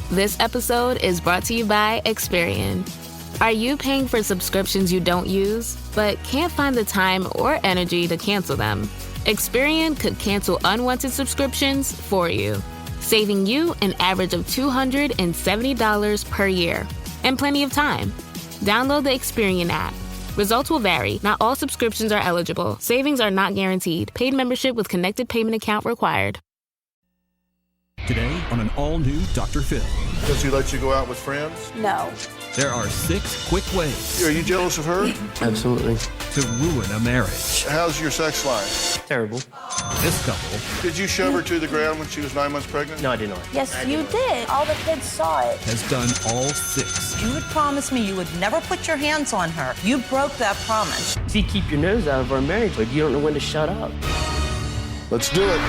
This episode is brought to you by Experian. Are you paying for subscriptions you don't use, but can't find the time or energy to cancel them? Experian could cancel unwanted subscriptions for you, saving you an average of $270 per year and plenty of time. Download the Experian app. Results will vary. Not all subscriptions are eligible. Savings are not guaranteed. Paid membership with connected payment account required. Today on an all-new Dr. Phil. Does he let you go out with friends? No. There are 6 quick ways. Are you jealous of her? Absolutely. To ruin a marriage. How's your sex life? Terrible. This couple. Did you shove her to the ground when she was 9 months pregnant? No, I did not. Yes, you did. All the kids saw it. Has done all 6. You had promised me you would never put your hands on her. You broke that promise. See, keep your nose out of our marriage, but you don't know when to shut up. Let's do it.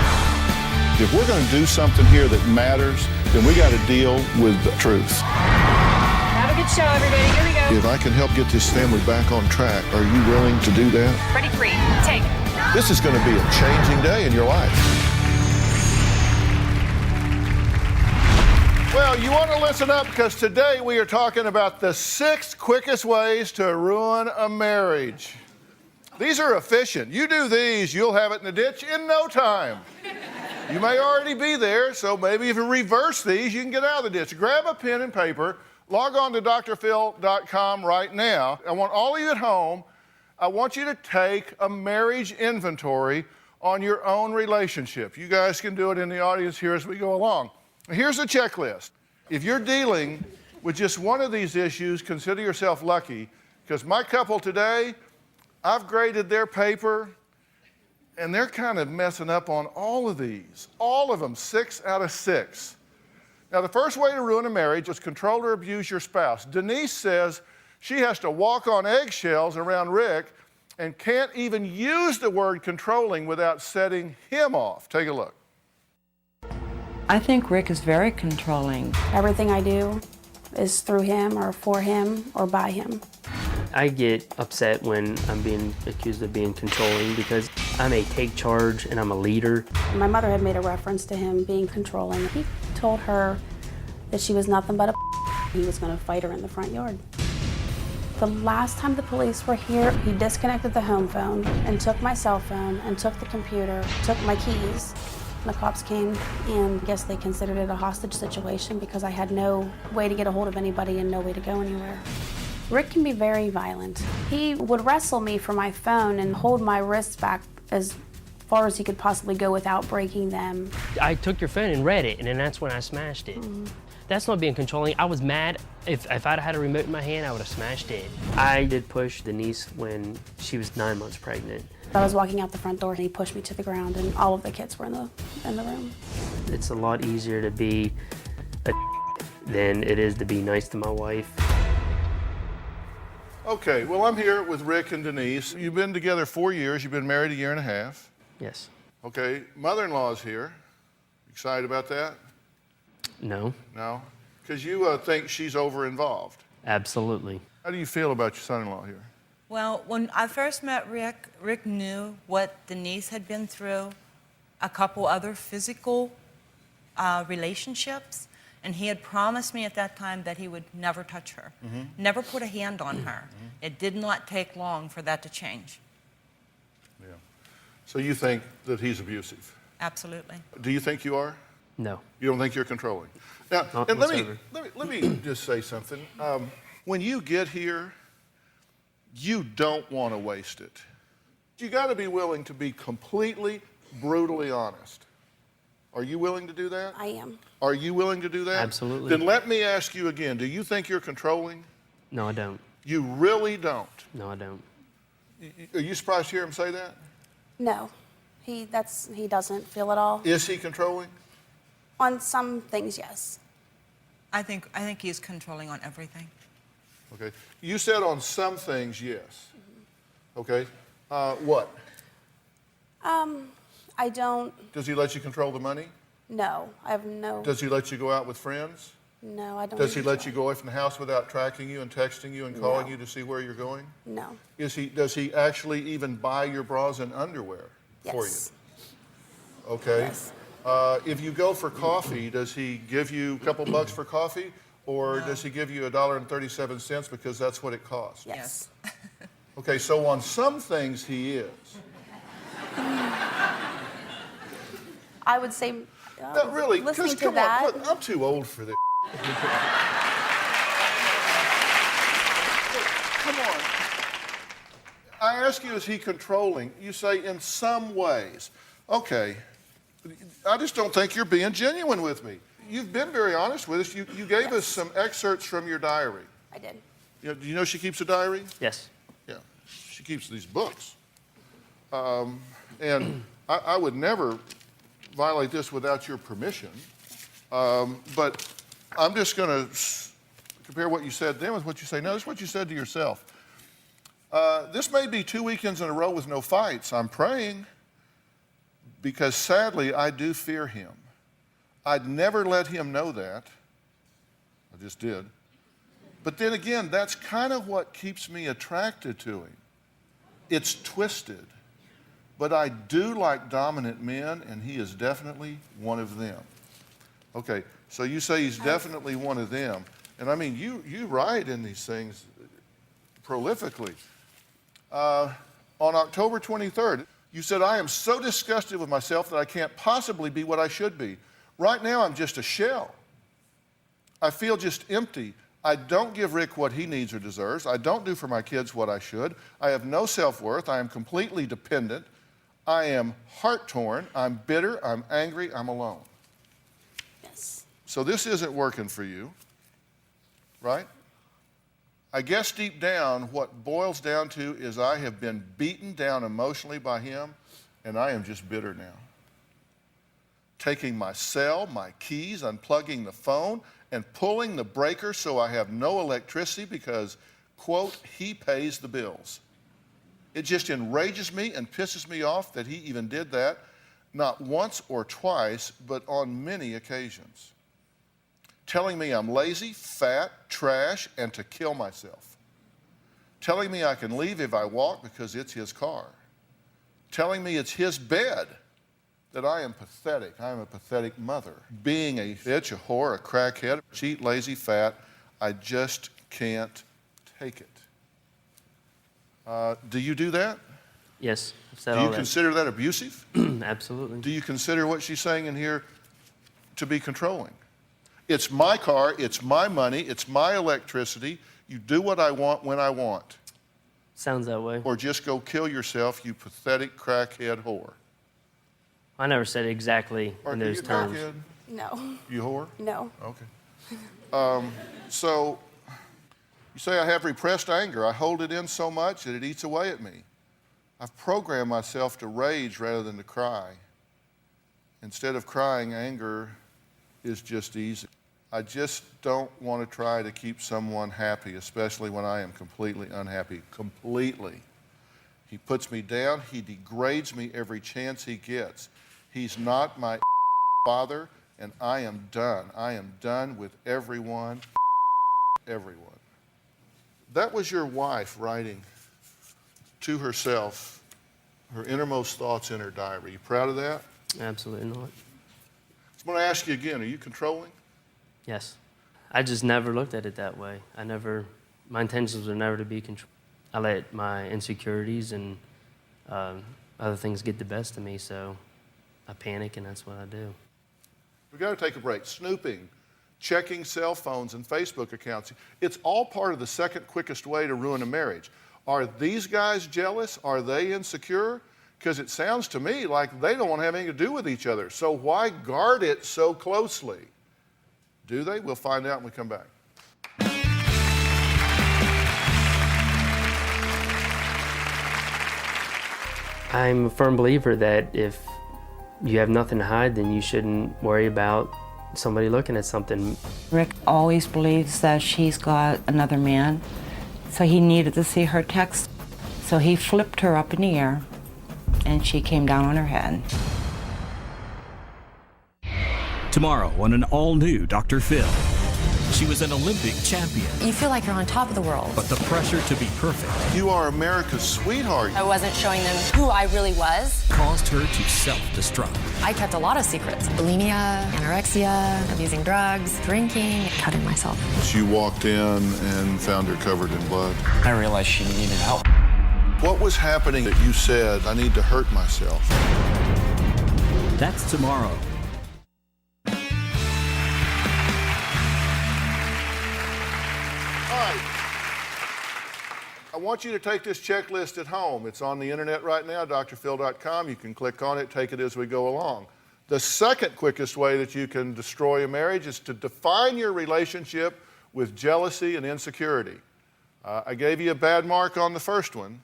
If we're going to do something here that matters, then we got to deal with the truth. Have a good show, everybody. Here we go. If I can help get this family back on track, are you willing to do that? Ready, 3, take. This is going to be a changing day in your life. Well, you want to listen up because today we are talking about the 6 quickest ways to ruin a marriage. These are efficient. You do these, you'll have it in the ditch in no time. You may already be there, so maybe if you reverse these, you can get out of the ditch. Grab a pen and paper, log on to drphil.com right now. I want all of you at home, I want you to take a marriage inventory on your own relationship. You guys can do it in the audience here as we go along. Here's a checklist. If you're dealing with just one of these issues, consider yourself lucky, because my couple today, I've graded their paper, and they're kind of messing up on all of these. All of them, 6 out of 6. Now, the first way to ruin a marriage is control or abuse your spouse. Denise says she has to walk on eggshells around Rick and can't even use the word controlling without setting him off. Take a look. I think Rick is very controlling. Everything I do is through him or for him or by him. I get upset when I'm being accused of being controlling because I may take charge and I'm a leader. My mother had made a reference to him being controlling. He told her that she was nothing but a he was going to fight her in the front yard. The last time the police were here, he disconnected the home phone and took my cell phone and took the computer, took my keys. The cops came, and I guess they considered it a hostage situation because I had no way to get a hold of anybody and no way to go anywhere. Rick can be very violent. He would wrestle me for my phone and hold my wrists back as far as he could possibly go without breaking them. I took your phone and read it, and then that's when I smashed it. That's not being controlling. I was mad. If I'd had a remote in my hand, I would have smashed it. I did push Denise when she was 9 months pregnant. I was walking out the front door and he pushed me to the ground and all of the kids were in the room. It's a lot easier to be a than it is to be nice to my wife. Okay, well, I'm here with Rick and Denise. You've been together 4 years. You've been married 1.5 years. Yes. Okay, mother-in-law's here. Excited about that? No. No? Because you think she's over-involved. Absolutely. How do you feel about your son-in-law here? Well, when I first met Rick knew what Denise had been through, a couple other physical relationships, and he had promised me at that time that he would never touch her, never put a hand on her. It did not take long for that to change. Yeah. So you think that he's abusive? Absolutely. Do you think you are? No. You don't think you're controlling? Now, Not and whatsoever. let me just say something. When you get here, you don't want to waste it. You got to be willing to be completely, brutally honest. Are you willing to do that? I am. Are you willing to do that? Absolutely. Then let me ask you again. Do you think you're controlling? No, I don't. You really don't? No, I don't. Are you surprised to hear him say that? No, he doesn't feel at all. Is he controlling? On some things, yes. I think he's controlling on everything. Okay. You said on some things, yes. Okay. What? I don't. Does he let you control the money? No, I have no. Does he let you go out with friends? No, I don't. Does he let you go away from the house without tracking you and texting you and calling you to see where you're going? No. Does he actually even buy your bras and underwear for you? Yes. Okay. Yes. If you go for coffee, does he give you a couple bucks for coffee? Or does he give you $1.37 because that's what it costs? Yes. Okay, so on some things he is. I would say, No, really, listening because to come that, on, look, I'm too old for this. Come on. I ask you, is he controlling? You say in some ways. Okay, I just don't think you're being genuine with me. You've been very honest with us. You gave us some excerpts from your diary. I did. Do you know she keeps a diary? Yes. Yeah, she keeps these books. And I would never violate this without your permission. But I'm just going to compare what you said then with what you say now. This is what you said to yourself. This may be 2 weekends in a row with no fights. I'm praying because sadly I do fear him. I'd never let him know that. I just did. But then again, that's kind of what keeps me attracted to him. It's twisted. But I do like dominant men, and he is definitely one of them. Okay, so you say he's definitely one of them. And I mean, you write in these things prolifically. On October 23rd, you said, I am so disgusted with myself that I can't possibly be what I should be. Right now, I'm just a shell. I feel just empty. I don't give Rick what he needs or deserves. I don't do for my kids what I should. I have no self-worth. I am completely dependent. I am heart-torn. I'm bitter. I'm angry. I'm alone. Yes. So this isn't working for you, right? I guess deep down, what boils down to is I have been beaten down emotionally by him, and I am just bitter now. Taking my cell, my keys, unplugging the phone, and pulling the breaker so I have no electricity because, quote, he pays the bills. It just enrages me and pisses me off that he even did that, not once or twice, but on many occasions. Telling me I'm lazy, fat, trash, and to kill myself. Telling me I can leave if I walk because it's his car. Telling me it's his bed. That I am pathetic. I am a pathetic mother. Being a bitch, a whore, a crackhead, cheat, lazy, fat, I just can't take it. Do you do that? Yes. I've said Do all you that. consider that abusive? Absolutely. Do you consider what she's saying in here to be controlling? It's my car, it's my money, it's my electricity. You do what I want when I want. Sounds that way. Or just go kill yourself, you pathetic crackhead whore. I never said it exactly in those terms. Crackhead? No. You whore? No. Okay. So you say I have repressed anger. I hold it in so much that it eats away at me. I've programmed myself to rage rather than to cry. Instead of crying, anger is just easy. I just don't want to try to keep someone happy, especially when I am completely unhappy. Completely. He puts me down. He degrades me every chance he gets. He's not my father, and I am done. I am done with everyone. That was your wife writing to herself her innermost thoughts in her diary. You proud of that? Absolutely not. I'm going to ask you again, are you controlling? Yes. I just never looked at it that way. My intentions were never to be controlled. I let my insecurities and other things get the best of me, so I panic, and that's what I do. We've got to take a break. Snooping, checking cell phones and Facebook accounts. It's all part of the second quickest way to ruin a marriage. Are these guys jealous? Are they insecure? Because it sounds to me like they don't want to have anything to do with each other. So why guard it so closely? Do they? We'll find out when we come back. I'm a firm believer that if you have nothing to hide, then you shouldn't worry about somebody looking at something. Rick always believes that she's got another man, so he needed to see her text. So he flipped her up in the air, and she came down on her head. Tomorrow on an all-new Dr. Phil. She was an Olympic champion. You feel like you're on top of the world. But the pressure to be perfect. You are America's sweetheart. I wasn't showing them who I really was. Caused her to self-destruct. I kept a lot of secrets. Bulimia, anorexia, abusing drugs, drinking, cutting myself. She walked in and found her covered in blood. I realized she needed help. What was happening that you said, I need to hurt myself? That's tomorrow. I want you to take this checklist at home. It's on the internet right now, drphil.com. You can click on it, take it as we go along. The second quickest way that you can destroy a marriage is to define your relationship with jealousy and insecurity. I gave you a bad mark on the first one.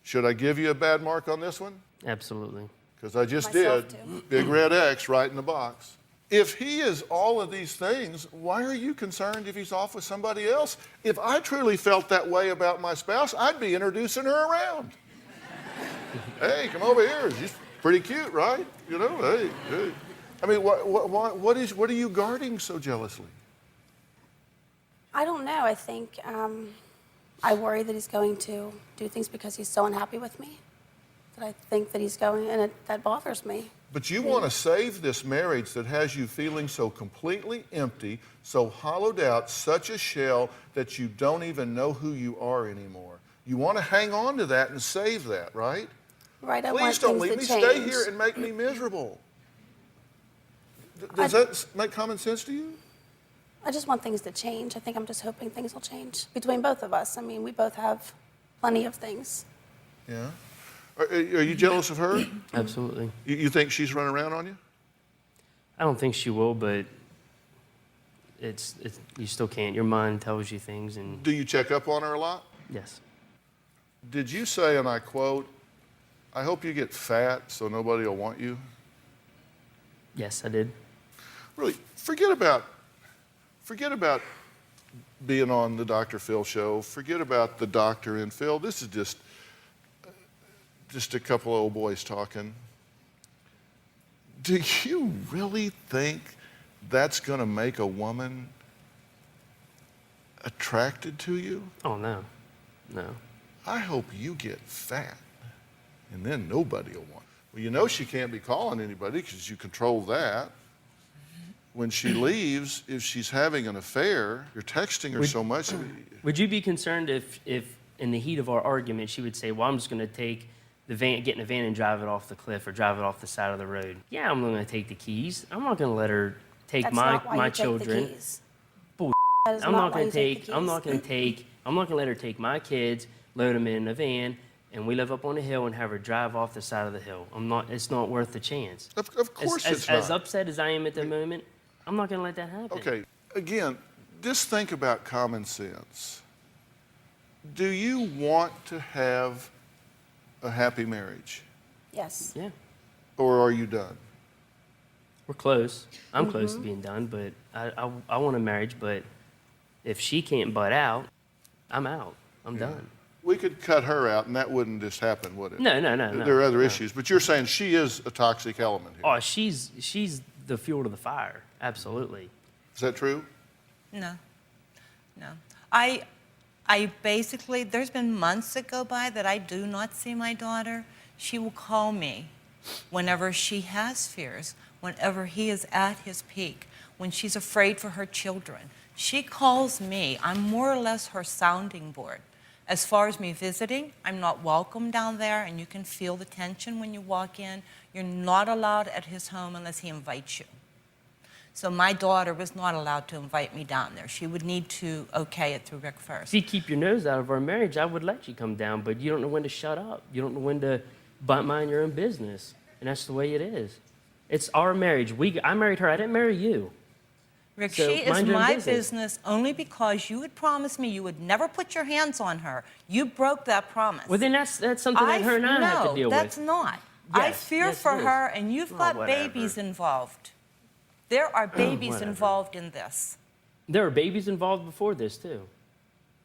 Should I give you a bad mark on this one? Absolutely. Because I just Myself did. too. Big red X right in the box. If he is all of these things, why are you concerned if he's off with somebody else? If I truly felt that way about my spouse, I'd be introducing her around. Hey, come over here. She's pretty cute, right? You know, hey. I mean, what are you guarding so jealously? I don't know. I think I worry that he's going to do things because he's so unhappy with me. That I think that he's going, and that bothers me. But you want to save this marriage that has you feeling so completely empty, so hollowed out, such a shell that you don't even know who you are anymore. You want to hang on to that and save that, right? Right, I Please want don't things leave to me. change. Stay here and make me miserable. Does that make common sense to you? I just want things to change. I think I'm just hoping things will change between both of us. I mean, we both have plenty of things. Yeah. Are you jealous of her? Absolutely. You think she's running around on you? I don't think she will, but it's you still can't. Your mind tells you things, and Do you check up on her a lot? yes. Did you say, and I quote, I hope you get fat so nobody will want you? Yes, I did. Really, forget about being on the Dr. Phil show. Forget about the doctor and Phil. This is just a couple of old boys talking. Do you really think that's going to make a woman attracted to you? Oh, no. No. I hope you get fat, and then nobody will want you. Well, you know she can't be calling anybody because you control that. When she leaves, if she's having an affair, you're texting her so much. Would you be concerned if in the heat of our argument, she would say, well, I'm just going to take the van, get in a van and drive it off the cliff or drive it off the side of the road? Yeah, I'm going to take the keys. I'm not going to let her take That's my not why you take the children. keys. Bull. That is I'm not not why going you to take the I'm keys. not going to let her take my kids, load them in a van, and we live up on the hill and have her drive off the side of the hill. It's not worth the chance. Of course it's not. As upset as I am at the moment, I'm not going to let that happen. Okay, again, just think about common sense. Do you want to have a happy marriage? Yes. Yeah. Or are you done? We're close. I'm close to being done, but I want a marriage, but if she can't butt out, I'm out. I'm done. We could cut her out, and that wouldn't just happen, would it? No. There are other issues, but you're saying she is a toxic element here. Oh, she's the fuel to the fire. Absolutely. Is that true? No. I basically, there's been months that go by that I do not see my daughter. She will call me whenever she has fears, whenever he is at his peak, when she's afraid for her children. She calls me. I'm more or less her sounding board. As far as me visiting, I'm not welcome down there, and you can feel the tension when you walk in. You're not allowed at his home unless he invites you. So my daughter was not allowed to invite me down there. She would need to okay it through Rick first. If you keep your nose out of our marriage, I would let you come down, but you don't know when to shut up. You don't know when to mind your own business, and that's the way it is. It's our marriage. I married her. I didn't marry you. Rick, So she is mind your own my business. business only because you had promised me you would never put your hands on her. You broke that promise. Well, then that's something that her and I have to deal with. No, that's not. I Yes, fear yes, for it is. her, and you've got whatever. babies involved. There are babies Whatever. involved in this. There are babies involved before this, too.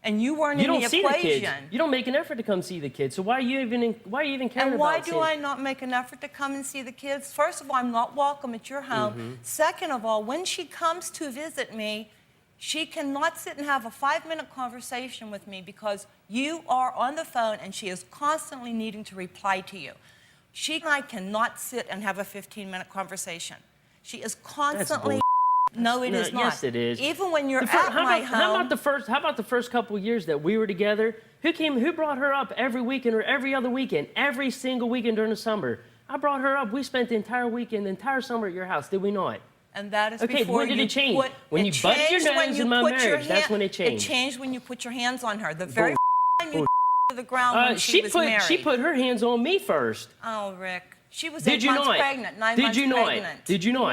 And you weren't You in don't the see the equation. kids. You don't make an effort to come see the kids. So why are you even caring And about why do seeing- I not make an effort to come and see the kids? First of all, I'm not welcome at your home. Mm-hmm. Second of all, when she comes to visit me, She cannot sit and have a 5-minute conversation with me because you are on the phone and she is constantly needing to reply to you. She and I cannot sit and have a 15-minute conversation. She is constantly... No, it is not. Yes, it is. Even when you're at my home... How about the first couple of years that we were together? Who brought her up every weekend or every other weekend? Every single weekend during the summer. I brought her up. We spent the entire weekend, the entire summer at your house, did we not? And that is okay, before when did it change? When you butted your nose in my marriage, that's when it changed. It changed when you put your hands on her. The very time you to the ground when she was married. She put her hands on me first. Oh, Rick. She was 8 months pregnant, 9 months pregnant. Did you not?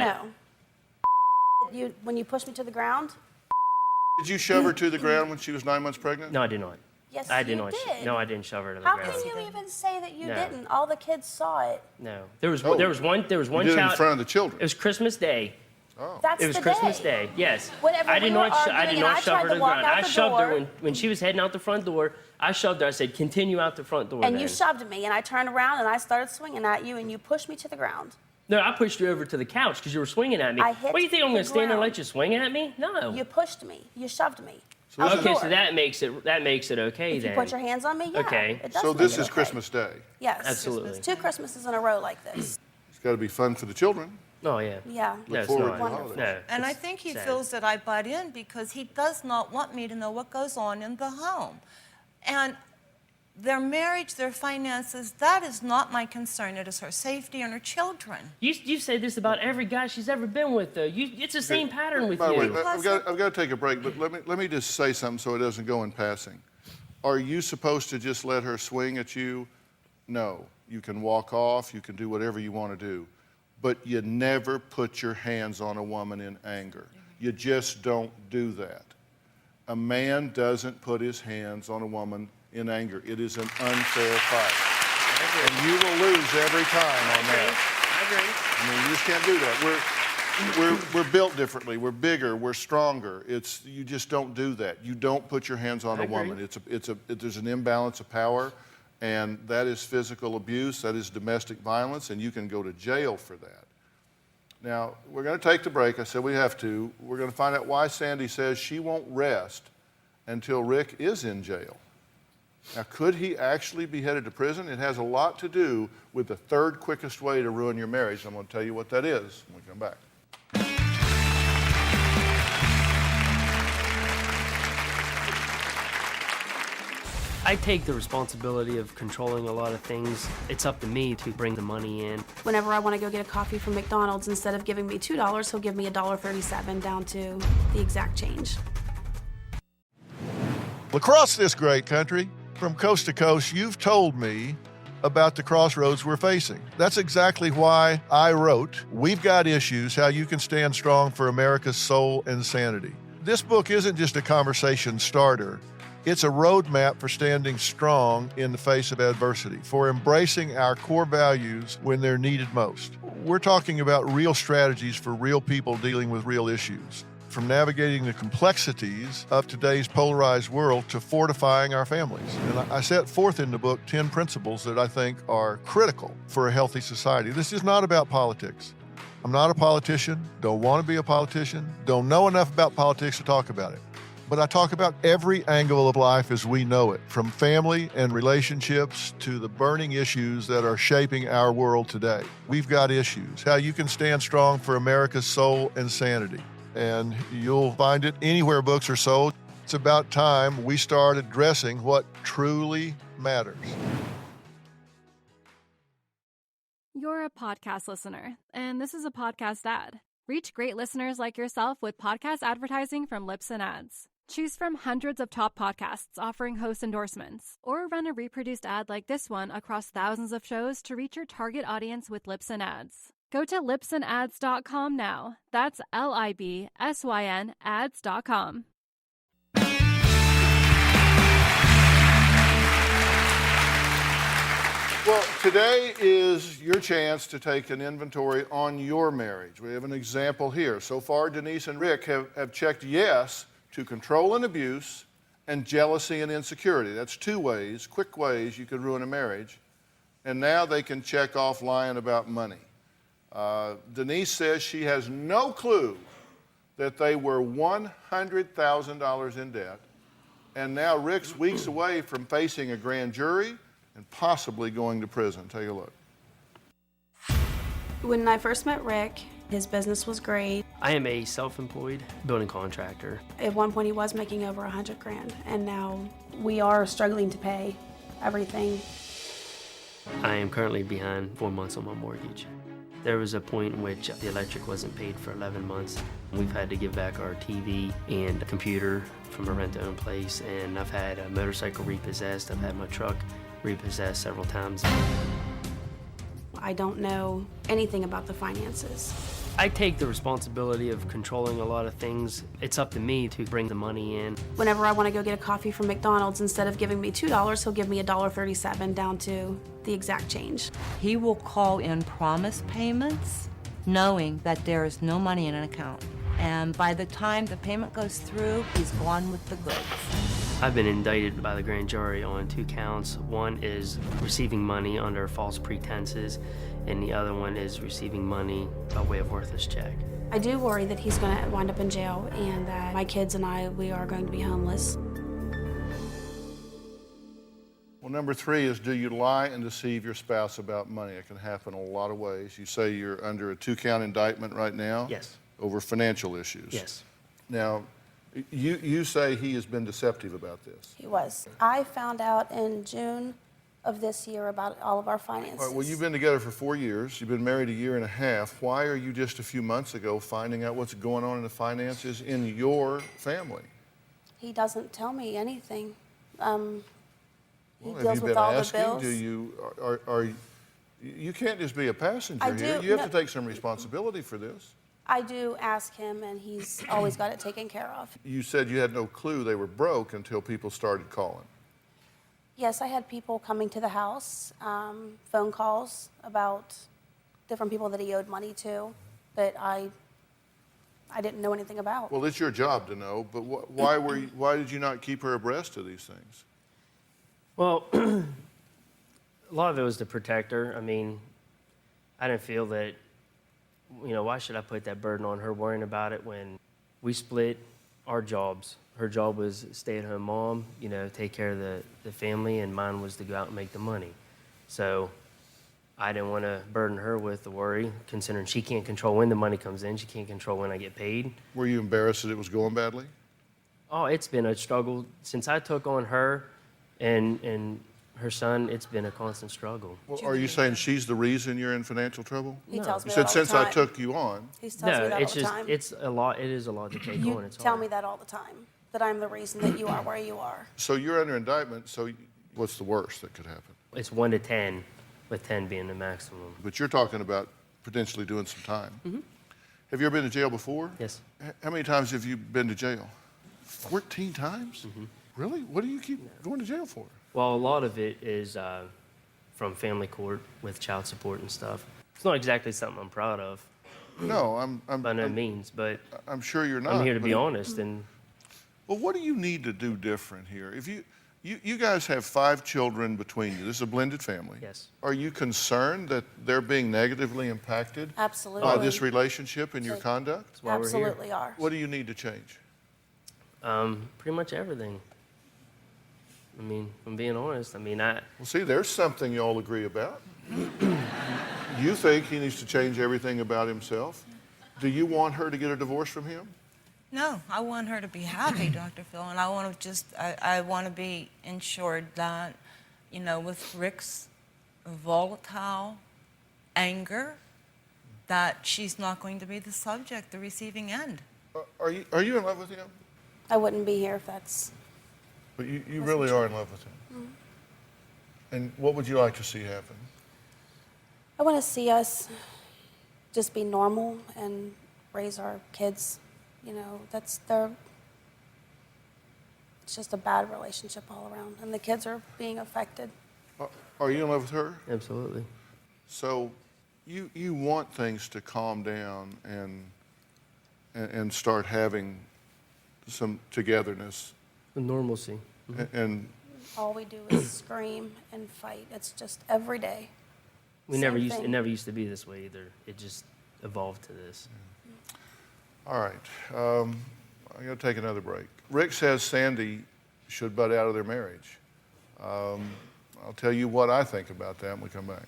No. When you pushed me to the ground? Did you shove her to the ground when she was 9 months pregnant? No, I did not. Yes, I did you not. did. No, I didn't shove her to the How ground. can you even say that you didn't? All the kids saw it. No. There was one you child. did it in front of the children. It was Christmas Day. Oh. That's It was the Christmas day. Day. Yes. Whenever I did we were not arguing and I shove her tried to to the walk ground. out I the shoved her door. when she was heading out the front door. I shoved her. I said, "Continue out the front door." And then. you shoved me, and I turned around and I started swinging at you, and you pushed me to the ground. No, I pushed you over to the couch because you were swinging at me. I hit What do you think I'm going to stand there and ground. let you swing at me? No. You pushed me. You shoved me. Okay, so that makes it okay if then. you put your hands on me, yeah. Okay. It does So make this it is okay. Christmas Day. Yes. Absolutely. 2 Christmases in a row like this. It's got to be fun for the children. Oh, yeah. Yeah. No, it's forward not. to the holidays. No. And I it's think he sad. feels that I butt in because he does not want me to know what goes on in the home. And their marriage, their finances, that is not my concern. It is her safety and her children. You say this about every guy she's ever been with, though. It's the same pattern with By the you. way, I've got to take a break, but let me just say something so it doesn't go in passing. Are you supposed to just let her swing at you? No. You can walk off. You can do whatever you want to do. But you never put your hands on a woman in anger. You just don't do that. A man doesn't put his hands on a woman in anger. It is an unfair fight. And you will lose every time on that. I agree. I mean, you just can't do that. We're built differently. We're bigger. We're stronger. You just don't do that. You don't put your hands on a woman. There's an imbalance of power, and that is physical abuse. That is domestic violence, and you can go to jail for that. Now, we're going to take the break. I said we have to. We're going to find out why Sandy says she won't rest until Rick is in jail. Now, could he actually be headed to prison? It has a lot to do with the third quickest way to ruin your marriage. I'm going to tell you what that is when we come back. I take the responsibility of controlling a lot of things. It's up to me to bring the money in. Whenever I want to go get a coffee from McDonald's, instead of giving me $2, he'll give me $1.37 down to the exact change. Across this great country, from coast to coast, you've told me about the crossroads we're facing. That's exactly why I wrote We've Got Issues, How You Can Stand Strong for America's Soul and Sanity. This book isn't just a conversation starter. It's a roadmap for standing strong in the face of adversity, for embracing our core values when they're needed most. We're talking about real strategies for real people dealing with real issues, from navigating the complexities of today's polarized world to fortifying our families. And I set forth in the book 10 principles that I think are critical for a healthy society. This is not about politics. I'm not a politician, don't want to be a politician, don't know enough about politics to talk about it. But I talk about every angle of life as we know it, from family and relationships to the burning issues that are shaping our world today. We've got issues, how you can stand strong for America's soul and sanity. And you'll find it anywhere books are sold. It's about time we start addressing what truly matters. You're a podcast listener, and this is a podcast ad. Reach great listeners like yourself with podcast advertising from Lips and Ads. Choose from hundreds of top podcasts offering host endorsements, or run a reproduced ad like this one across thousands of shows to reach your target audience with Lips and Ads. Go to lipsandads.com now. That's LIBSYN ads.com. Well, today is your chance to take an inventory on your marriage. We have an example here. So far, Denise and Rick have checked yes to control and abuse and jealousy and insecurity. That's 2 ways, quick ways you could ruin a marriage. And now they can check off lying about money. Denise says she has no clue that they were $100,000 in debt, and now Rick's weeks away from facing a grand jury and possibly going to prison. Take a look. When I first met Rick, his business was great. I am a self-employed building contractor. At one point he was making over $100,000, and now we are struggling to pay everything. I am currently behind 4 months on my mortgage. There was a point in which the electric wasn't paid for 11 months. We've had to give back our TV and a computer from a rent-to-own place, and I've had a motorcycle repossessed. I've had my truck repossessed several times. I don't know anything about the finances. I take the responsibility of controlling a lot of things. It's up to me to bring the money in. Whenever I want to go get a coffee from McDonald's, instead of giving me $2, he'll give me $1.37 down to the exact change. He will call in promise payments knowing that there is no money in an account. And by the time the payment goes through, he's gone with the goods. I've been indicted by the grand jury on 2 counts. One is receiving money under false pretenses, and the other one is receiving money by way of worthless check. I do worry that he's going to wind up in jail and that my kids and I, we are going to be homeless. Well, number 3 is, do you lie and deceive your spouse about money? It can happen in a lot of ways. You say you're under a 2-count indictment right now? Yes. Over financial issues? Yes. Now, you say he has been deceptive about this. He was. I found out in June of this year about all of our finances. All right, well, you've been together for 4 years. You've been married a year and a half. Why are you just a few months ago finding out what's going on in the finances in your family? He doesn't tell me anything. He Well, deals have you with been all asking? the bills. Do you you can't just be a passenger I here. do, You have no. to take some responsibility for this. I do ask him, and he's always got it taken care of. You said you had no clue they were broke until people started calling. Yes, I had people coming to the house, phone calls about different people that he owed money to that I didn't know anything about. Well, it's your job to know, but why did you not keep her abreast of these things? Well, a lot of it was to protect her. I mean, I didn't feel that, why should I put that burden on her worrying about it when we split our jobs? Her job was stay-at-home mom, take care of the family, and mine was to go out and make the money. So I didn't want to burden her with the worry, considering she can't control when the money comes in. She can't control when I get paid. Were you embarrassed that it was going badly? Oh, it's been a struggle. Since I took on her and her son, it's been a constant struggle. Well, are you saying she's the reason you're in financial trouble? He tells me You that said all the since time. I took you on. He tells me that all it's the just, time. it's a lot. It is a lot to take on. It's Tell hard. me that all the time, that I'm the reason that you are where you are. So you're under indictment, so what's the worst that could happen? It's 1 to 10, with 10 being the maximum. But you're talking about potentially doing some time. Mm-hmm. Have you ever been to jail before? Yes. How many times have you been to jail? 14 times? Mm-hmm. Really? What do you keep going to jail for? Well, a lot of it is from family court with child support and stuff. It's not exactly something I'm proud of. No, I'm by no means, but I'm sure you're not. I'm here to be but- honest. And Well, what do you need to do different here? If you guys have 5 children between you. This is a blended family. Yes. Are you concerned that they're being negatively impacted Absolutely. by this relationship and your conduct? that's why we're here. Absolutely are. What do you need to change? Pretty much everything. I mean, if I'm being honest, Well, see, there's something you all agree about. You think he needs to change everything about himself. Do you want her to get a divorce from him? No, I want her to be happy, Dr. Phil, and I want to I want to be ensured that, with Rick's volatile anger, that she's not going to be the subject, the receiving end. Are you in love with him? I wouldn't be here if that's... But you really are in love with him. Mm-hmm. And what would you like to see happen? I want to see us just be normal and raise our kids. It's just a bad relationship all around, and the kids are being affected. Are you in love with her? absolutely. So you want things to calm down and start having some togetherness. The normalcy. And All we do is scream and fight. It's just every day. It Same never thing. used to be this way either. It just evolved to this. well, what do you need to change? The normalcy. What do you need to change? Normalcy. All right. I'm going to take another break. Rick says Sandy should butt out of their marriage. I'll tell you what I think about that when we come back.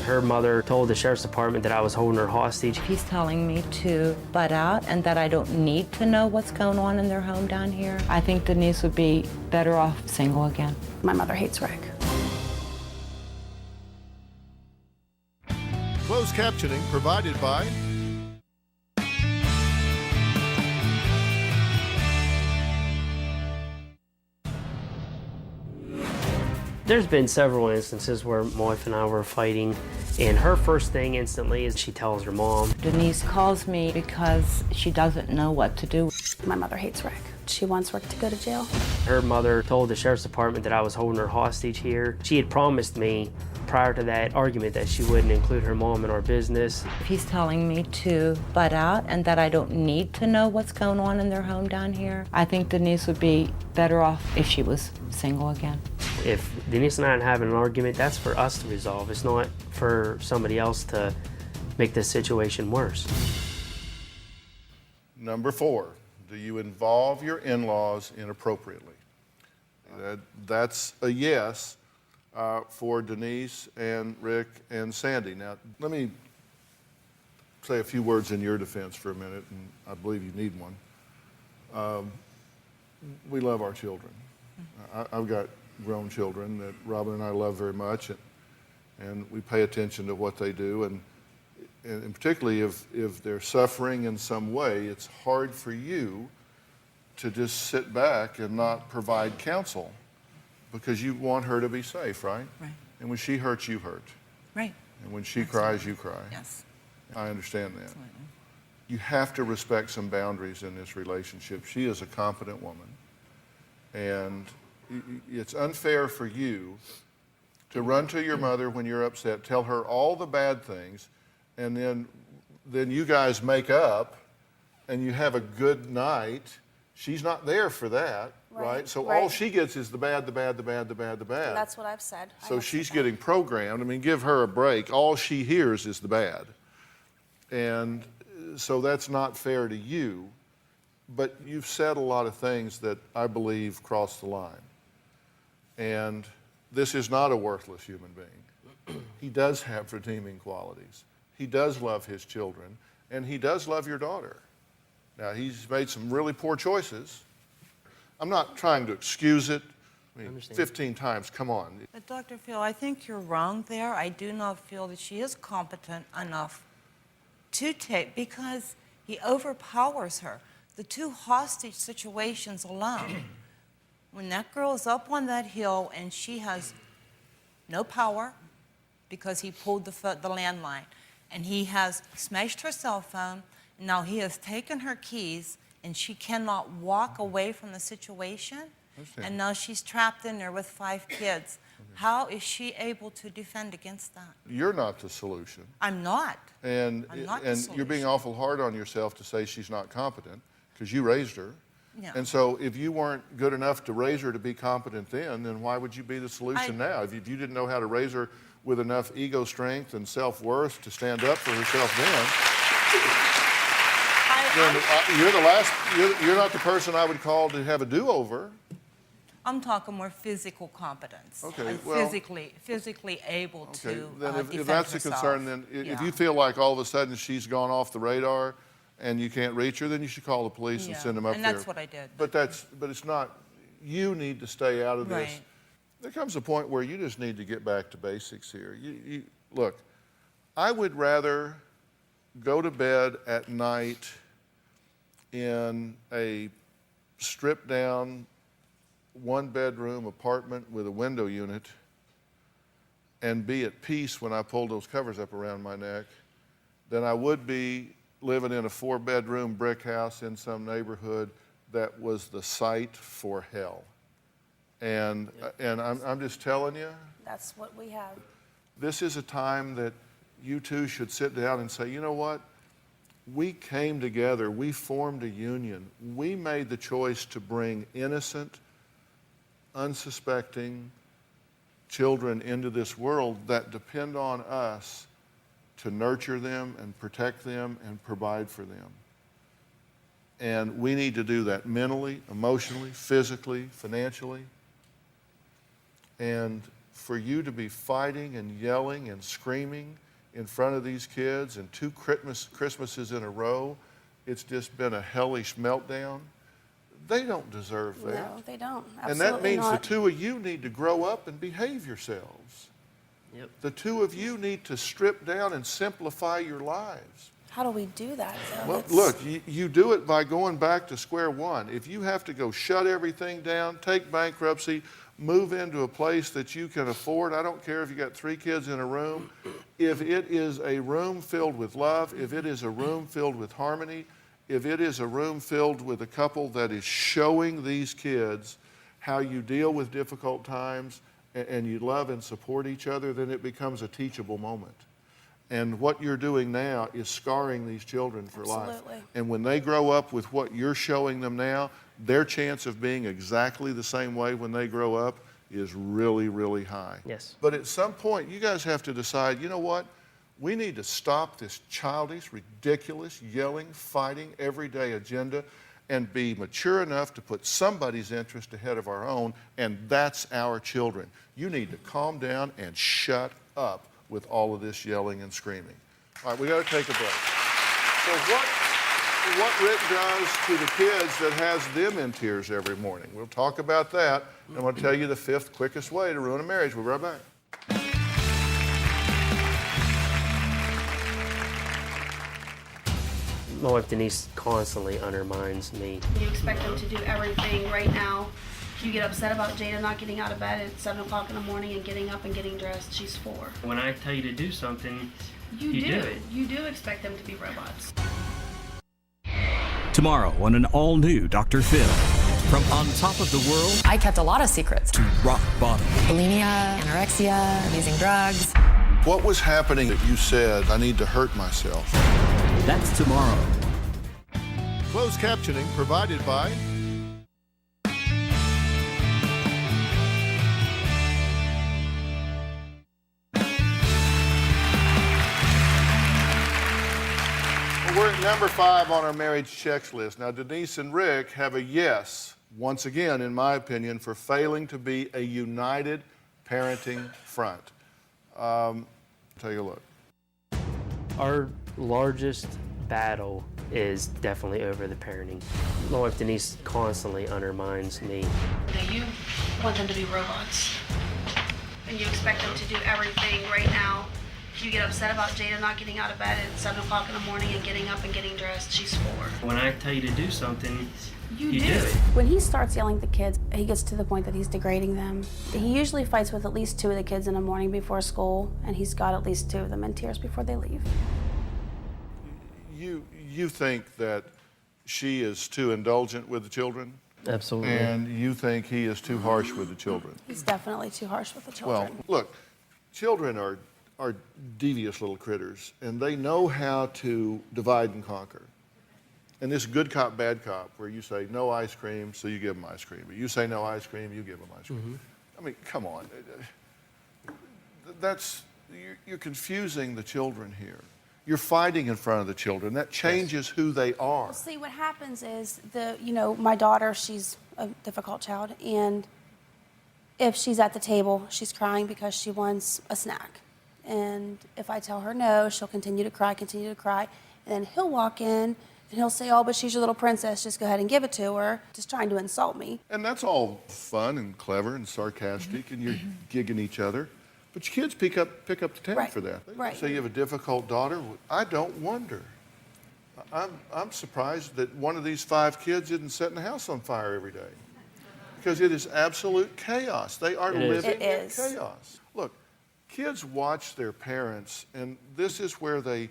Her mother told the sheriff's department that I was holding her hostage. He's telling me to butt out and that I don't need to know what's going on in their home down here. I think Denise would be better off single again. My mother hates Rick. Closed captioning provided by There's been several instances where my wife and I were fighting, and her first thing instantly is she tells her mom. Denise calls me because she doesn't know what to do. My mother hates Rick. She wants Rick to go to jail. Her mother told the sheriff's department that I was holding her hostage here. She had promised me prior to that argument that she wouldn't include her mom in our business. He's telling me to butt out and that I don't need to know what's going on in their home down here. I think Denise would be better off if she was single again. If Denise and I are having an argument, that's for us to resolve. It's not for somebody else to make this situation worse. Number 4, do you involve your in-laws inappropriately? That's a yes for Denise and Rick and Sandy. Now, let me say a few words in your defense for a minute, and I believe you need one. We love our children. I've got grown children that Robin and I love very much, and we pay attention to what they do, and particularly if they're suffering in some way, it's hard for you to just sit back and not provide counsel because you want her to be safe, right? Right. And when she hurts, you hurt. Right. And when she cries, you cry. Yes. I understand that. Absolutely. You have to respect some boundaries in this relationship. She is a competent woman, and it's unfair for you to run to your mother when you're upset, tell her all the bad things, and then you guys make up and you have a good night. She's not there for that, right? So all she gets is the bad, the bad, the bad, the bad, the bad. That's what I've said. So she's getting programmed. I mean, give her a break. All she hears is the bad. And so that's not fair to you. But you've said a lot of things that I believe cross the line. And this is not a worthless human being. He does have redeeming qualities. He does love his children, and he does love your daughter. Now, he's made some really poor choices. I'm not trying to excuse it. I mean, 15 times, come on. But Dr. Phil, I think you're wrong there. I do not feel that she is competent enough to take, because he overpowers her. The 2 hostage situations alone, when that girl is up on that hill and she has no power because he pulled the landline, and he has smashed her cell phone, and now he has taken her keys, and she cannot walk away from the situation, and now she's trapped in there with 5 kids. How is she able to defend against that? You're not the solution. I'm not. And you're being awful hard on yourself to say she's not competent, because you raised her. Yeah. And so if you weren't good enough to raise her to be competent then why would you be the solution now? If you didn't know how to raise her with enough ego strength and self-worth to stand up for herself then you're not the person I would call to have a do-over. I'm talking more physical competence. Okay, physically able to then defend if that's herself. a concern, then if you feel like all of a sudden she's gone off the radar and you can't reach her, then you should call the police and send them up there. And that's what I did. But it's not, you need to stay out of this. Right. There comes a point where you just need to get back to basics here. Look, I would rather go to bed at night in a stripped down 1-bedroom apartment with a window unit and be at peace when I pull those covers up around my neck than I would be living in a 4-bedroom brick house in some neighborhood that was the site for hell. And I'm just telling you. That's what we have. This is a time that you two should sit down and say, you know what? We came together, we formed a union. We made the choice to bring innocent, unsuspecting children into this world that depend on us to nurture them and protect them and provide for them. And we need to do that mentally, emotionally, physically, financially. And for you to be fighting and yelling and screaming in front of these kids and 2 Christmases in a row, it's just been a hellish meltdown. They don't deserve that. No, they don't. Absolutely and that means not. the 2 of you need to grow up and behave yourselves. Yep. The 2 of you need to strip down and simplify your lives. How do we do that, though? Well, look, you do it by going back to square one. If you have to go shut everything down, take bankruptcy, move into a place that you can afford, I don't care if you got 3 kids in a room, if it is a room filled with love, if it is a room filled with harmony, if it is a room filled with a couple that is showing these kids how you deal with difficult times and you love and support each other, then it becomes a teachable moment. And what you're doing now is scarring these children for life. And when they grow up with what you're showing them now, their chance of being exactly the same way when they grow up is really, really high. Yes. But at some point, you guys have to decide, you know what? We need to stop this childish, ridiculous, yelling, fighting, everyday agenda and be mature enough to put somebody's interest ahead of our own, and that's our children. You need to calm down and shut up with all of this yelling and screaming. All right, we got to take a break. So what Rick does to the kids that has them in tears every morning? We'll talk about that, and I'm going to tell you the 5th quickest way to ruin a marriage. We'll be right back. My wife Denise constantly undermines me. You expect them to do everything right now. You get upset about Jada not getting out of bed at 7 o'clock in the morning and getting up and getting dressed. She's 4. When I tell you to do something, You do it. You do expect them to be robots. Tomorrow on an all-new Dr. Phil. From on top of the world I kept a lot of secrets. to rock bottom. Bulimia, anorexia, abusing drugs. What was happening that you said, I need to hurt myself? That's tomorrow. Closed captioning provided by We're at number 5 on our marriage checklist. Now, Denise and Rick have a yes, once again, in my opinion, for failing to be a united parenting front. Take a look. Our largest battle is definitely over the parenting. My wife Denise constantly undermines me. You want them to be robots. And you expect them to do everything right now. You get upset about Jada not getting out of bed at 7 o'clock in the morning and getting up and getting dressed. She's 4. When I tell you to do something, You do do. it. When he starts yelling at the kids, he gets to the point that he's degrading them. He usually fights with at least 2 of the kids in the morning before school, and he's got at least 2 of them in tears before they leave. You think that she is too indulgent with the children? Absolutely. And you think he is too harsh with the children? He's definitely too harsh with the Well, children. look, children are devious little critters, and they know how to divide and conquer. And this good cop, bad cop, where you say no ice cream, so you give them ice cream. But you say no ice cream, you give them ice cream. I mean, come on. You're confusing the children here. You're fighting in front of the children. That changes who they are. Well, see, what happens is my daughter, she's a difficult child, and if she's at the table, she's crying because she wants a snack. And if I tell her no, she'll continue to cry, and then he'll walk in and he'll say, oh, but she's your little princess, just go ahead and give it to her, just trying to insult me. And that's all fun and clever and sarcastic, and you're gigging each other. But your kids pick up the tab for that. Right. So you have a difficult daughter. I don't wonder. I'm surprised that one of these 5 kids isn't setting the house on fire every day, because it is absolute chaos. They are living in chaos. Look, kids watch their parents, and this is where they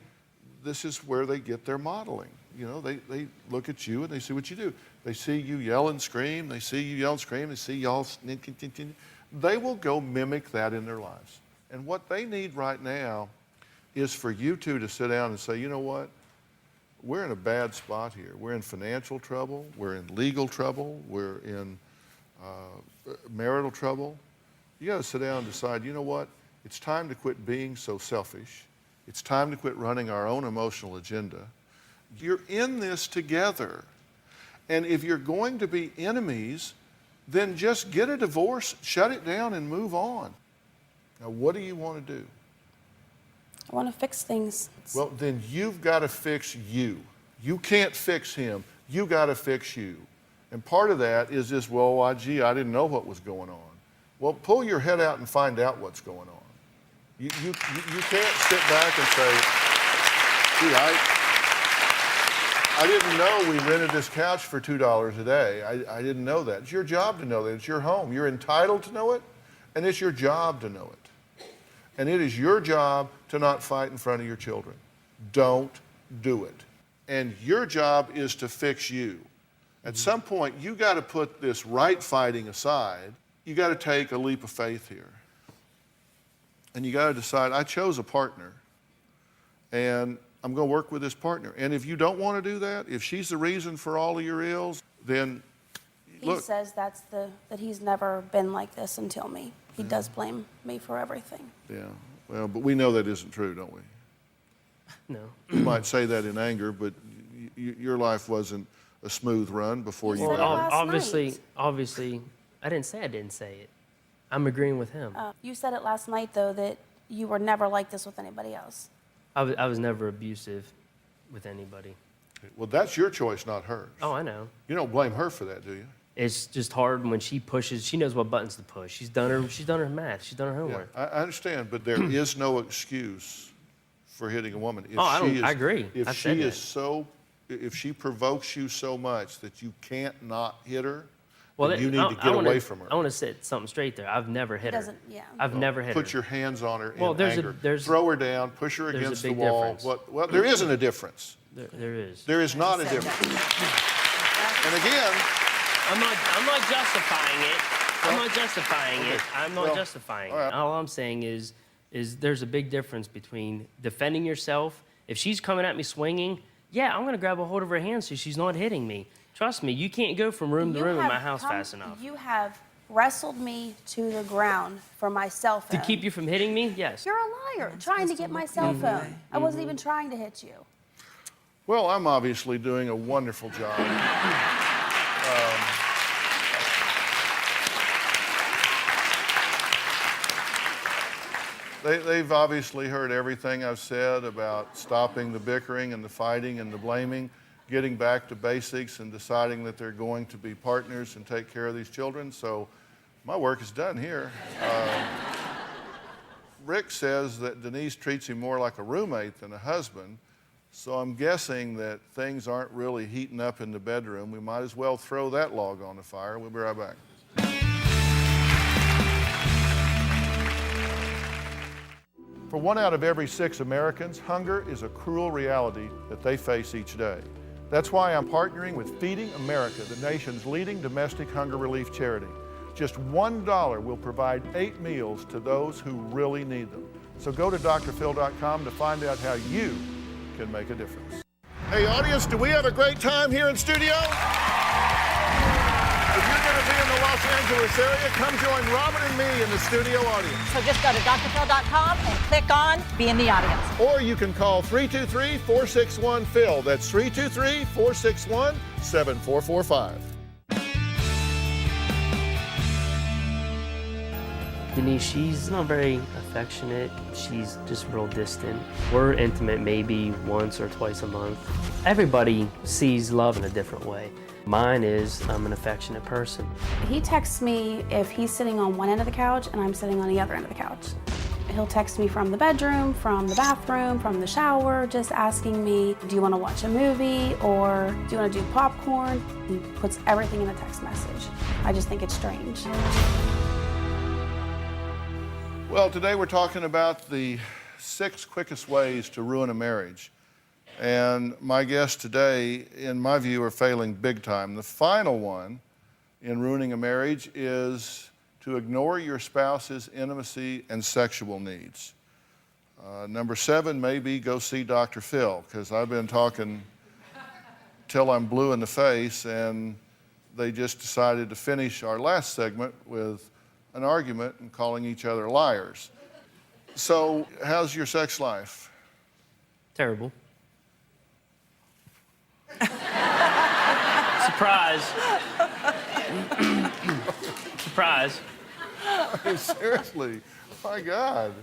get their modeling. You know, they look at you and they see what you do. They see you yell and scream. They see you yell and scream. They see y'all. They will go mimic that in their lives. And what they need right now is for you 2 to sit down and say, you know what? We're in a bad spot here. We're in financial trouble. We're in legal trouble. We're in marital trouble. You got to sit down and decide, you know what? It's time to quit being so selfish. It's time to quit running our own emotional agenda. You're in this together. And if you're going to be enemies, then just get a divorce, shut it down, and move on. Now, what do you want to do? I want to fix things. Well, then you've got to fix you. You can't fix him. You got to fix you. And part of that is this, well, gee, I didn't know what was going on. Well, pull your head out and find out what's going on. You can't sit back and say, gee, I didn't know we rented this couch for $2 a day. I didn't know that. It's your job to know that. It's your home. You're entitled to know it, and it's your job to know it. And it is your job to not fight in front of your children. Don't do it. And your job is to fix you. At some point, you got to put this right fighting aside. You got to take a leap of faith here. And you got to decide, I chose a partner, and I'm going to work with this partner. And if you don't want to do that, if she's the reason for all of your ills, then look. He says that he's never been like this until me. He does blame me for everything. Yeah, well, but we know that isn't true, don't we? No. You might say that in anger, but your life wasn't a smooth run before you said got it last night. Obviously, I didn't say it. I'm agreeing with him. You said it last night, though, that you were never like this with anybody else. I was never abusive with anybody. Well, that's your choice, not hers. Oh, I know. You don't blame her for that, do you? It's just hard when she pushes. She knows what buttons to push. She's done her math. She's done her homework. Yeah, I understand, but there is no excuse for hitting a woman. If I agree. If if she provokes you so much that you can't not hit her, then you need to get away from her. I want to set something straight there. I've never hit her. I've never hit her. Put your hands on her in anger. Throw her down, push her against the wall. Well, there isn't a difference. There is. There is not a difference. And again, I'm not justifying it. I'm not justifying it. I'm not justifying it. All I'm saying is there's a big difference between defending yourself. If she's coming at me swinging, yeah, I'm going to grab a hold of her hand so she's not hitting me. Trust me, you can't go from room to room in my house fast enough. You have wrestled me to the ground for my cell phone. To keep you from hitting me? Yes. You're a liar, trying to get my cell phone. I wasn't even trying to hit you. well, I'm obviously doing a wonderful job. They've obviously heard everything I've said about stopping the bickering and the fighting and the blaming, getting back to basics and deciding that they're going to be partners and take care of these children. So my work is done here. Rick says that Denise treats him more like a roommate than a husband. So I'm guessing that things aren't really heating up in the bedroom. We might as well throw that log on the fire. We'll be right back. For 1 out of every 6 Americans, hunger is a cruel reality that they face each day. That's why I'm partnering with Feeding America, the nation's leading domestic hunger relief charity. Just $1 will provide 8 meals to those who really need them. So go to drphil.com to find out how you can make a difference. Hey audience, do we have a great time here in studio? If you're going to be in the Los Angeles area, come join Robin and me in the studio audience. So just go to drphil.com and click on Be in the Audience. Or you can call 323-461-PHIL. That's 323-461-7445. Denise, she's not very affectionate. She's just real distant. We're intimate maybe once or twice a month. Everybody sees love in a different way. Mine is I'm an affectionate person. He texts me if he's sitting on one end of the couch and I'm sitting on the other end of the couch. He'll text me from the bedroom, from the bathroom, from the shower, just asking me, do you want to watch a movie or do you want to do popcorn? He puts everything in a text message. I just think it's strange. Well, today we're talking about the 6 quickest ways to ruin a marriage. And my guests today, in my view, are failing big time. The final one in ruining a marriage is to ignore your spouse's intimacy and sexual needs. Number 7 may be go see Dr. Phil, because I've been talking till I'm blue in the face, and they just decided to finish our last segment with an argument and calling each other liars. So, how's your sex life? Terrible. Surprise. Surprise. I mean, seriously, my God.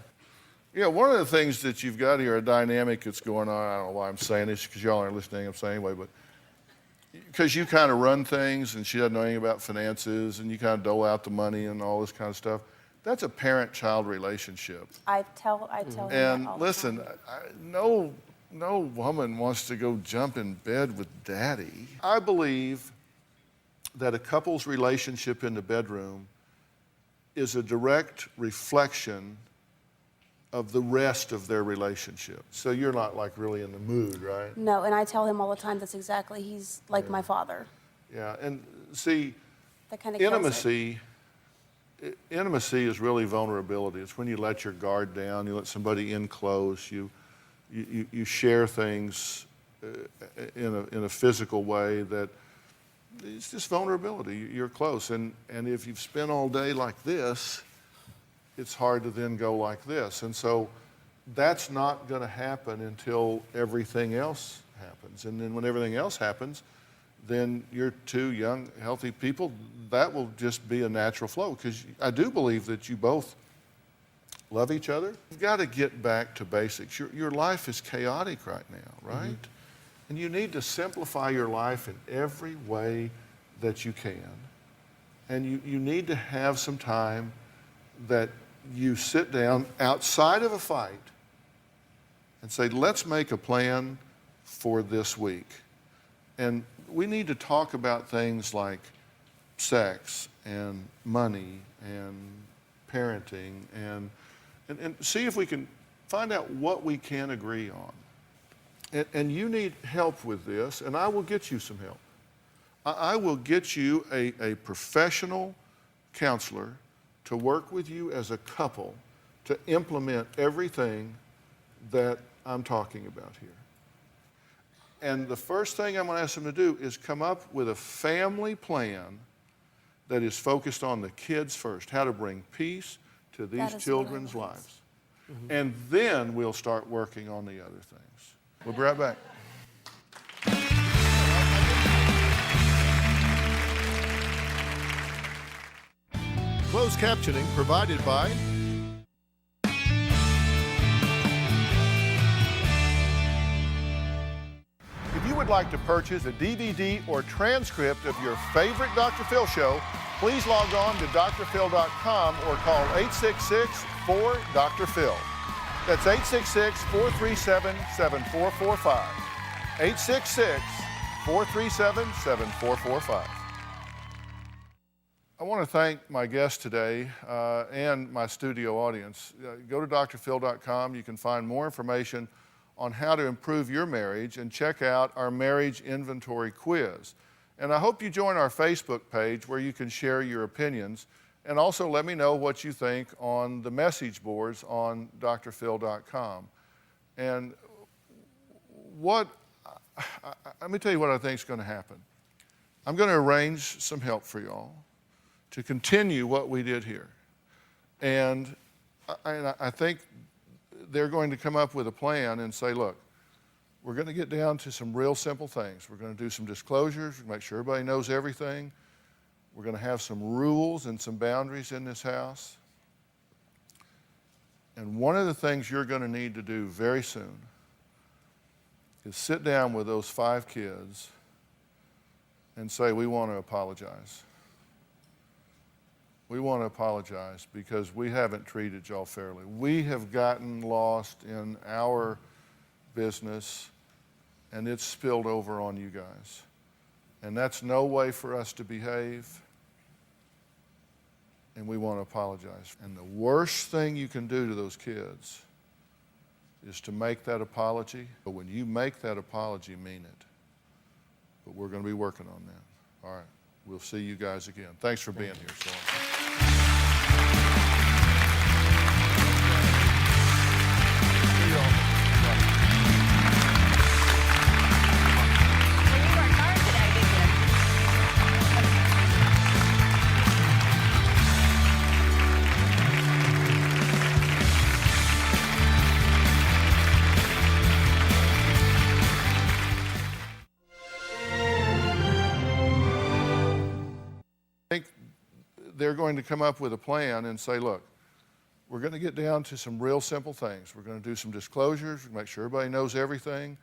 Yeah, one of the things that you've got here, a dynamic that's going on, I don't know why I'm saying this, because y'all aren't listening, I'm saying anyway, but because you kind of run things and she doesn't know anything about finances and you kind of dole out the money and all this kind of stuff, that's a parent-child relationship. I tell him And that all listen, the time. no woman wants to go jump in bed with daddy. I believe that a couple's relationship in the bedroom is a direct reflection of the rest of their relationship. So you're not like really in the mood, right? No, and I tell him all the time that's exactly, he's like my father. Yeah, and see, That kind of kills intimacy is really vulnerability. It's when you let your guard down, you let somebody in close, you share things in a physical way that it's just vulnerability. You're close, and if you've spent all day like this, it's hard to then go like this. And so that's not going to happen until everything else happens. And then when everything else happens, then you're two young, healthy people. That will just be a natural flow, because I do believe that you both love each other. You've got to get back to basics. Your life is chaotic right now, right? Mm-hmm. And you need to simplify your life in every way that you can. And you need to have some time that you sit down outside of a fight and say, let's make a plan for this week. And we need to talk about things like sex and money and parenting and see if we can find out what we can agree on. And you need help with this, and I will get you some help. I will get you a professional counselor to work with you as a couple to implement everything that I'm talking about here. And the first thing I'm going to ask them to do is come up with a family plan that is focused on the kids first, how to bring peace to these children's lives. Mm-hmm. And then we'll start working on the other things. We'll be right back. Closed captioning provided by If you would like to purchase a DVD or transcript of your favorite Dr. Phil show, please log on to drphil.com or call 866-4-DR-PHIL. That's 866-437-7445. 866-437-7445. I want to thank my guest today and my studio audience. Go to drphil.com. You can find more information on how to improve your marriage and check out our marriage inventory quiz. And I hope you join our Facebook page where you can share your opinions, and also let me know what you think on the message boards on drphil.com. And let me tell you what I think is going to happen. I'm going to arrange some help for y'all to continue what we did here. And I think they're going to come up with a plan and say, look, we're going to get down to some real simple things. We're going to do some disclosures, make sure everybody knows everything. We're going to have some rules and some boundaries in this house. And one of the things you're going to need to do very soon is sit down with those 5 kids and say, we want to apologize. We want to apologize because we haven't treated y'all fairly. We have gotten lost in our business, and it's spilled over on you guys. And that's no way for us to behave, and we want to apologize. And the worst thing you can do to those kids is to make that apology. But when you make that apology, mean it. But we're going to be working on that. All right. We'll see you guys again. Thanks for being here so long. they're going to come up with a plan and say, look, we're going to get down to some real simple things. We're going to do some disclosures, make sure everybody knows everything.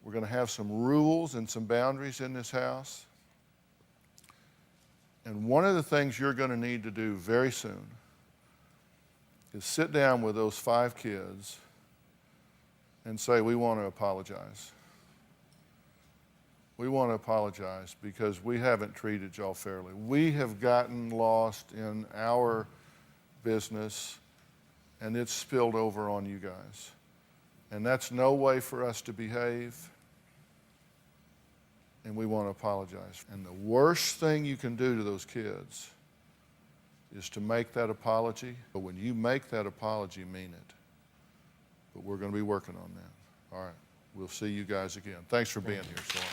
We're going to have some rules and some boundaries in this house. And one of the things you're going to need to do very soon is sit down with those 5 kids and say, we want to apologize. We want to apologize because we haven't treated y'all fairly. We have gotten lost in our business, and it's spilled over on you guys. And that's no way for us to behave, and we want to apologize. And the worst thing you can do to those kids is to make that apology. But when you make that apology, mean it. But we're going to be working on that. All right. We'll see you guys again. Thanks for being here so long.